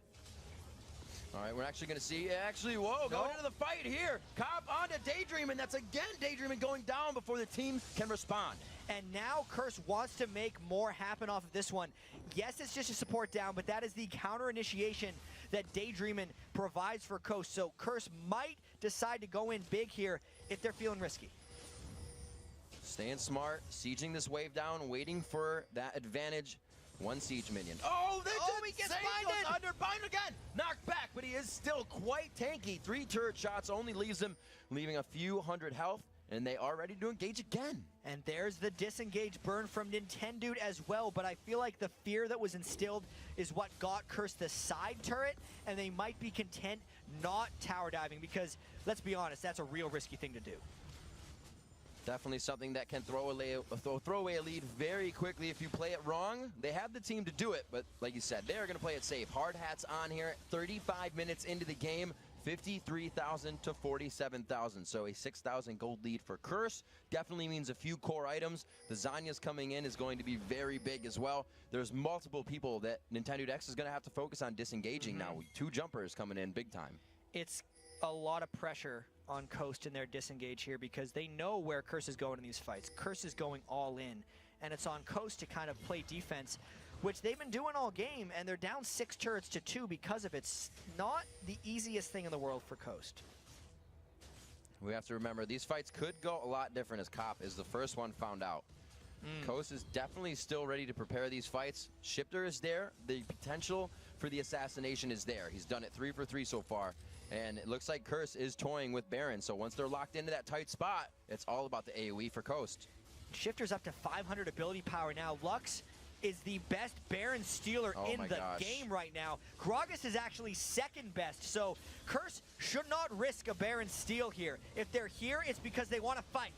All right, we're actually going to see, whoa, going into the fight here. Cop onto Daydreaming. That's again Daydreaming going down before the team can respond. And now Curse wants to make more happen off of this one. Yes, it's just a support down, but that is the counter initiation that Daydreamin' provides for Coast. So Curse might decide to go in big here if they're feeling risky. Staying smart, sieging this wave down, waiting for that advantage. One siege minion. Oh, he gets binded! Goes under, bind again! Knocked back, but he is still quite tanky. 3 turret shots only leaves him, leaving a few hundred health, and they are ready to engage again. And there's the disengage burn from Nintendo as well, but I feel like the fear that was instilled is what got Curse the side turret, and they might be content not tower diving, because, let's be honest, that's a real risky thing to do. Definitely something that can throw away a lead very quickly if you play it wrong. They have the team to do it, but like you said, they are going to play it safe. Hard hats on here, 35 minutes into the game, 53,000 to 47,000. So a 6,000 gold lead for Curse. Definitely means a few core items. The Zanya's coming in is going to be very big as well. There's multiple people that Nintendo Dex is going to have to focus on disengaging now. 2 jumpers coming in big time. It's a lot of pressure on Coast in their disengage here because they know where Curse is going in these fights. Curse is going all in, and it's on Coast to kind of play defense, which they've been doing all game, and they're down 6 turrets to 2 because of it. It's not the easiest thing in the world for Coast. We have to remember, these fights could go a lot different as Cop is the first one found out. Coast is definitely still ready to prepare these fights. Shifter is there. The potential for the assassination is there. He's done it 3 for 3 so far. And it looks like Curse is toying with Baron. So once they're locked into that tight spot, it's all about the AoE for Coast. Shifter's up to 500 ability power now. Lux is the best Baron stealer in the game right now. Gragas is actually second best. So Curse should not risk a Baron steal here. If they're here, it's because they want to fight.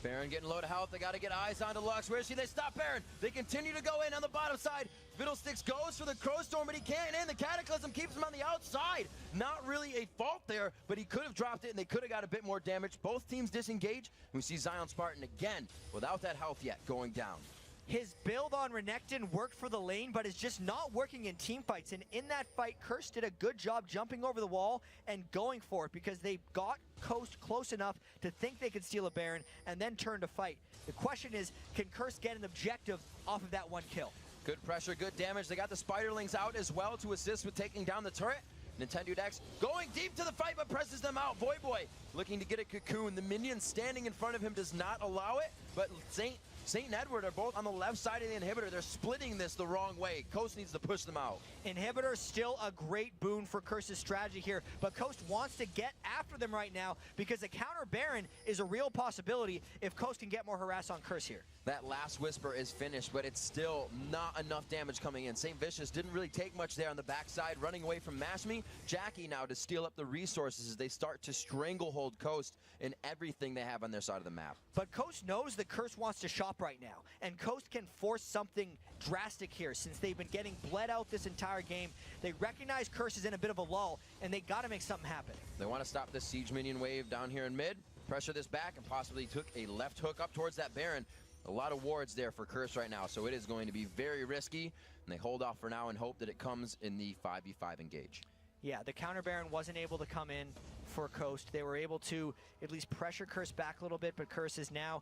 Baron getting low to health. They got to get eyes onto Lux. Where is he? They stop Baron. They continue to go in on the bottom side. Fiddlesticks goes for the Crow Storm, but he can't in. The Cataclysm keeps him on the outside. Not really a fault there, but he could have dropped it, and they could have got a bit more damage. Both teams disengage. We see Zion Spartan again, without that health yet, going down. His build on Renekton worked for the lane, but is just not working in team fights. And in that fight, Curse did a good job jumping over the wall and going for it because they got Coast close enough to think they could steal a Baron and then turn to fight. The question is, can Curse get an objective off of that 1 kill? Good pressure, good damage. They got the Spiderlings out as well to assist with taking down the turret. Nintendo Dex going deep to the fight, but presses them out. Voyboy looking to get a cocoon. The minion standing in front of him does not allow it, but Saint and Edward are both on the left side of the inhibitor. They're splitting this the wrong way. Coast needs to push them out. Inhibitor still a great boon for Curse's strategy here, but Coast wants to get after them right now because a counter Baron is a real possibility if Coast can get more harass on Curse here. That last Whisper is finished, but it's still not enough damage coming in. St. Vicious didn't really take much there on the backside, running away from Mashmi. Jackie now to steal up the resources as they start to stranglehold Coast in everything they have on their side of the map. But Coast knows that Curse wants to shop right now, and Coast can force something drastic here since they've been getting bled out this entire game. They recognize Curse is in a bit of a lull, and they got to make something happen. They want to stop this Siege Minion wave down here in mid, pressure this back, and possibly took a left hook up towards that Baron. A lot of wards there for Curse right now, so it is going to be very risky, and they hold off for now and hope that it comes in the 5v5 engage. Yeah, the counter Baron wasn't able to come in for Coast. They were able to at least pressure Curse back a little bit, but Curse is now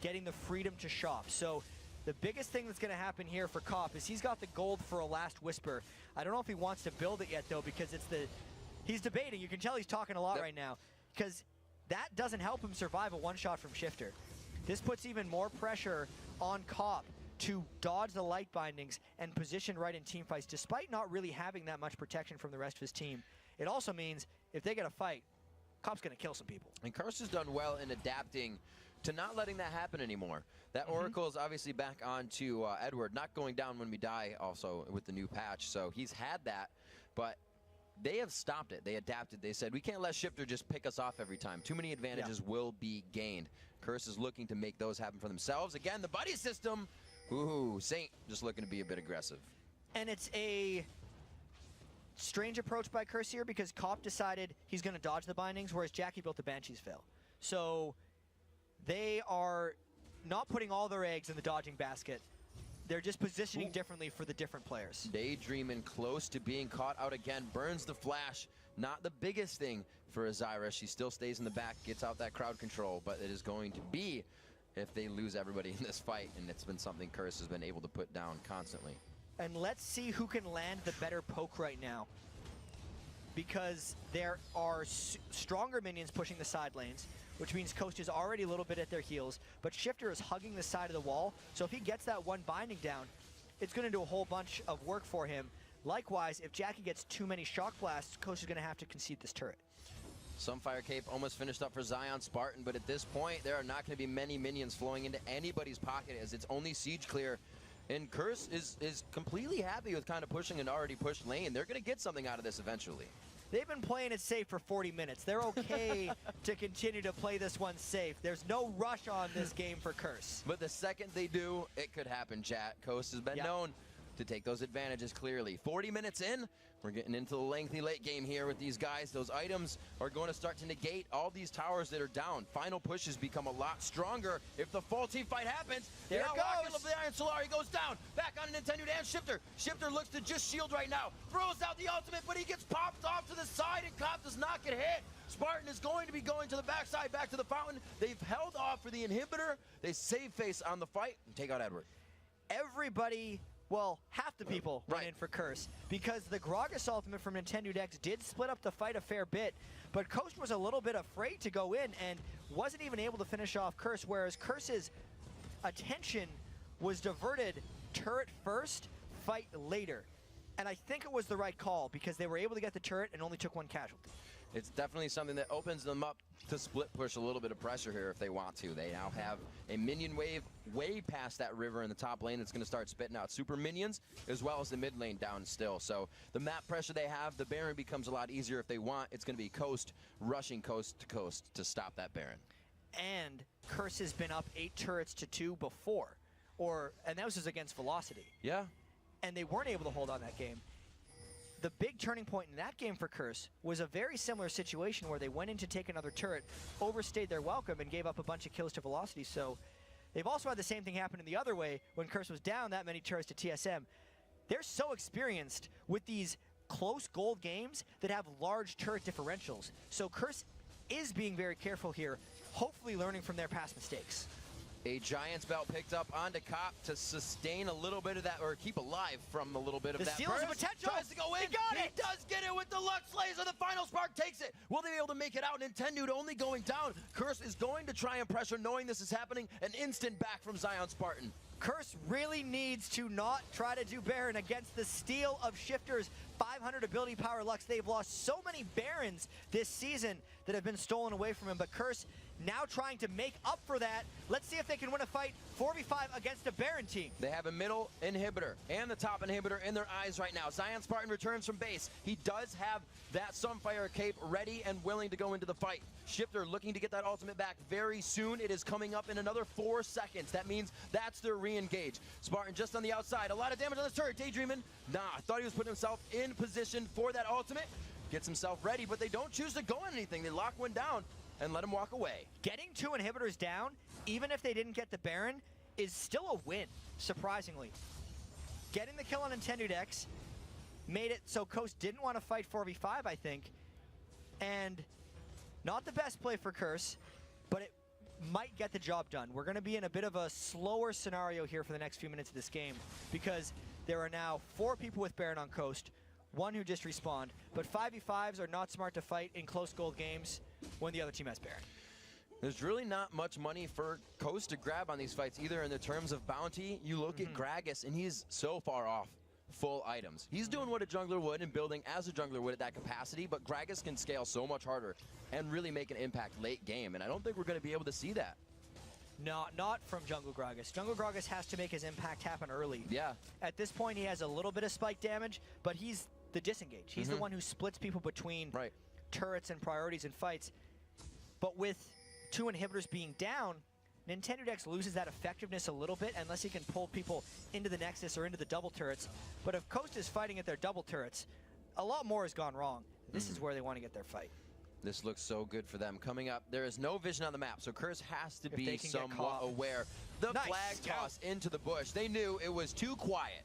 getting the freedom to shop. So The biggest thing that's going to happen here for Kopp is he's got the gold for a last whisper. I don't know if he wants to build it yet, though, because he's debating. You can tell he's talking a lot right now, because that doesn't help him survive a one-shot from Shifter. This puts even more pressure on Kopp to dodge the light bindings and position right in team fights, despite not really having that much protection from the rest of his team. It also means if they get a fight, Kopp's going to kill some people. And Curse has done well in adapting to not letting that happen anymore. That Oracle is obviously back onto Edward, not going down when we die also with the new patch. So he's had that, but they have stopped it. They adapted. They said, we can't let Shifter just pick us off every time. Too many advantages will be gained. Curse is looking to make those happen for themselves. Again, the buddy system. Ooh, Saint just looking to be a bit aggressive. And it's a strange approach by Curse here, because Kopp decided he's going to dodge the bindings, whereas Jackie built the Banshee's Veil. So they are not putting all their eggs in the dodging basket. They're just positioning differently for the different players. Daydreaming close to being caught out again. Burns the flash. Not the biggest thing for Azira. She still stays in the back, gets out that crowd control, but it is going to be if they lose everybody in this fight, and it's been something Curse has been able to put down constantly. And let's see who can land the better poke right now, because there are stronger minions pushing the side lanes, which means Coast is already a little bit at their heels, but Shifter is hugging the side of the wall, so if he gets that one binding down, it's going to do a whole bunch of work for him. Likewise, if Jackie gets too many shock blasts, Coast is going to have to concede this turret. Sunfire Cape almost finished up for Zion Spartan, but at this point, there are not going to be many minions flowing into anybody's pocket, as it's only siege clear. And Curse is completely happy with kind of pushing an already pushed lane. They're going to get something out of this eventually. They've been playing it safe for 40 minutes. They're okay to continue to play this one safe. There's no rush on this game for Curse. But the second they do, it could happen, chat. Coast has been known to take those advantages clearly. 40 minutes in, we're getting into the lengthy late game here with these guys. Those items are going to start to negate all these towers that are down. Final pushes become a lot stronger. If the full team fight happens, there it goes. The Iron Solari goes down. Back on Nintendo and Shifter. Shifter looks to just shield right now. Throws out the ultimate, but he gets popped off to the side, and Kopp does not get hit. Spartan is going to be going to the backside, back to the fountain. They've held off for the inhibitor. They save face on the fight and take out Edward. Everybody, well, half the people went in for Curse, because the Gragas ultimate from Nintendo Dex did split up the fight a fair bit, but Coast was a little bit afraid to go in and wasn't even able to finish off Curse, whereas Curse's attention was diverted turret first, fight later. And I think it was the right call, because they were able to get the turret and only took one casualty. It's definitely something that opens them up to split push a little bit of pressure here if they want to. They now have a minion wave way past that river in the top lane that's going to start spitting out super minions, as well as the mid lane down still. So the map pressure they have, the Baron becomes a lot easier if they want. It's going to be Coast rushing coast to stop that Baron. And Curse has been up 8 turrets to 2 before, and that was just against Velocity. Yeah. And they weren't able to hold on that game. The big turning point in that game for Curse was a very similar situation where they went in to take another turret, overstayed their welcome, and gave up a bunch of kills to Velocity. So they've also had the same thing happen in the other way when Curse was down that many turrets to TSM. They're so experienced with these close gold games that have large turret differentials. So Curse is being very careful here, hopefully learning from their past mistakes. A Giant's Belt picked up onto Kopp to sustain a little bit of that, or keep alive from a little bit of that. The steals of potential. Tries to go in. He got it. He does get it with the Lux Laser. The final spark takes it. Will they be able to make it out? Nintendo only going down. Curse is going to try and pressure, knowing this is happening. An instant back from Zion Spartan. Curse really needs to not try to do Baron against the steal of Shifter's 500 ability power Lux. They've lost so many Barons this season that have been stolen away from him, but Curse now trying to make up for that. Let's see if they can win a fight 4v5 against a Baron team. They have a middle inhibitor and the top inhibitor in their eyes right now. Zion Spartan returns from base. He does have that Sunfire Cape ready and willing to go into the fight. Shifter looking to get that ultimate back very soon. It is coming up in another 4 seconds. That means that's their re-engage. Spartan just on the outside. A lot of damage on this turret. Daydreaming. Nah, thought he was putting himself in position for that ultimate. Gets himself ready, but they don't choose to go on anything. They lock one down and let him walk away. Getting 2 inhibitors down, even if they didn't get the Baron, is still a win, surprisingly. Getting the kill on Nintendo Dex made it so Coast didn't want to fight 4v5, I think. And not the best play for Curse, but might get the job done. We're going to be in a bit of a slower scenario here for the next few minutes of this game because there are now 4 people with Baron on coast, 1 who just respawned, but 5v5s are not smart to fight in close gold games when the other team has Baron. There's really not much money for Coast to grab on these fights either in the terms of bounty. You look at Gragas, and he's so far off full items. He's doing what a jungler would and building as a jungler would at that capacity, but Gragas can scale so much harder and really make an impact late game, and I don't think we're going to be able to see that. No, not from Jungle Gragas. Jungle Gragas has to make his impact happen early. Yeah. At this point, he has a little bit of spike damage, but he's the disengage. He's the one who splits people between turrets and priorities in fights. But with 2 inhibitors being down, Nintendo Dex loses that effectiveness a little bit unless he can pull people into the Nexus or into the double turrets. But if Coast is fighting at their double turrets, a lot more has gone wrong. This is where they want to get their fight. This looks so good for them. Coming up, there is no vision on the map, so Curse has to be somewhat aware. The flag toss into the bush. They knew it was too quiet.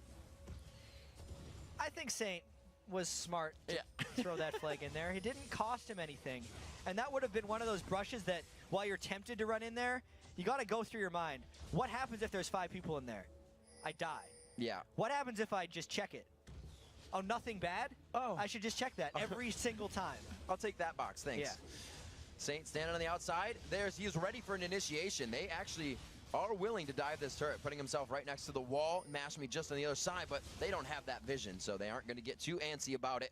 I think Saint was smart to throw that flag in there. It didn't cost him anything. And that would have been one of those brushes that while you're tempted to run in there, you got to go through your mind. What happens if there's 5 people in there? I die. Yeah. What happens if I just check it? Oh, nothing bad? Oh. I should just check that every single time. I'll take that box, thanks. Yeah. Saint standing on the outside. He's ready for an initiation. They actually are willing to dive this turret, putting himself right next to the wall. Mashme just on the other side, but they don't have that vision, so they aren't going to get too antsy about it.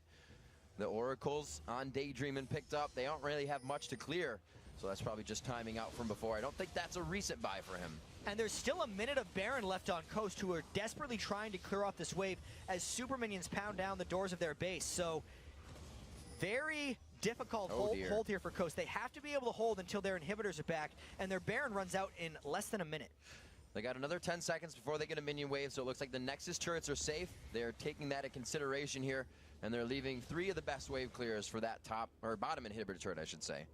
The Oracles on Daydreamin' picked up. They don't really have much to clear, so that's probably just timing out from before. I don't think that's a recent buy for him. And there's still a minute of Baron left on Coast, who are desperately trying to clear off this wave as super minions pound down the doors of their base. So very difficult hold here for Coast. They have to be able to hold until their inhibitors are back, and their Baron runs out in less than a minute. They got another 10 seconds before they get a minion wave, so it looks like the Nexus turrets are safe. They're taking that into consideration here, and they're leaving 3 of the best wave clears for that top, or bottom inhibitor turret, I should say.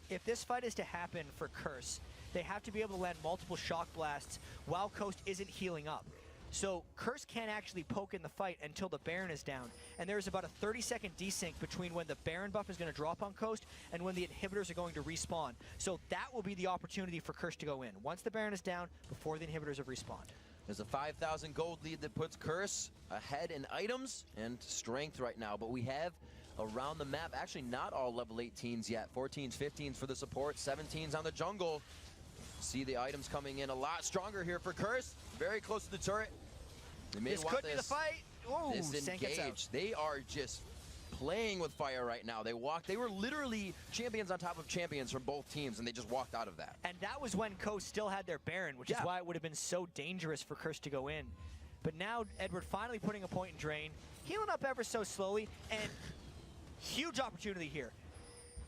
If this fight is to happen for Curse, they have to be able to land multiple shock blasts while Coast isn't healing up. So Curse can't actually poke in the fight until the Baron is down. And there's about a 30-second desync between when the Baron buff is going to drop on Coast and when the inhibitors are going to respawn. So that will be the opportunity for Curse to go in, once the Baron is down, before the inhibitors have respawned. There's a 5,000 gold lead that puts Curse ahead in items and strength right now, but we have around the map, actually not all level 18s yet. 14s, 15s for the support, 17s on the jungle. See the items coming in a lot stronger here for Curse. Very close to the turret. This could be the fight. Ooh, disengage. They are just playing with fire right now. They were literally champions on top of champions from both teams, and they just walked out of that. And that was when Coast still had their Baron, which is why it would have been so dangerous for Curse to go in. But now Edward finally putting a point in Drain, healing up ever so slowly, and huge opportunity here.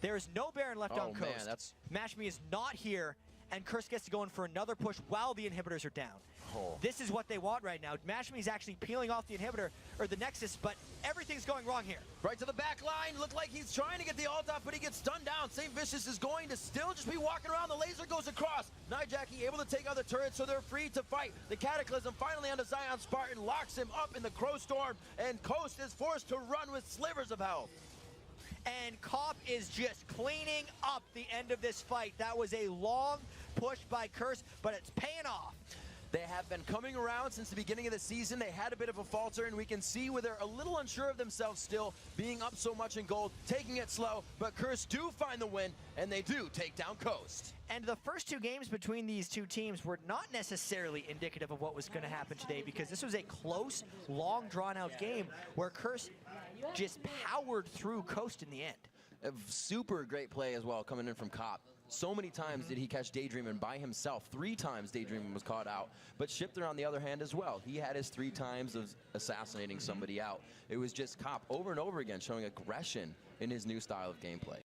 There is no Baron left on Coast. Mashme is not here, and Curse gets to go in for another push while the inhibitors are down. This is what they want right now. Mashme is actually peeling off the inhibitor, or the Nexus, but everything's going wrong here. Right to the back line. Looked like he's trying to get the ult off, but he gets stunned down. St. Vicious is going to still just be walking around. The laser goes across. Nijaki able to take out the turret, so they're free to fight. The Cataclysm finally onto Zion Spartan, locks him up in the Crow Storm, and Coast is forced to run with slivers of health. And Cop is just cleaning up the end of this fight. That was a long push by Curse, but it's paying off. They have been coming around since the beginning of the season. They had a bit of a falter, and we can see where they're a little unsure of themselves still, being up so much in gold, taking it slow, but Curse do find the win, and they do take down Coast. And the first 2 games between these 2 teams were not necessarily indicative of what was going to happen today, because this was a close, long, drawn-out game where Curse just powered through Coast in the end. A super great play as well coming in from Cop. So many times did he catch Daydreamin' by himself. 3 times Daydreamin' was caught out. But Shifter, on the other hand, as well. He had his 3 times of assassinating somebody out. It was just Cop over and over again showing aggression in his new style of gameplay.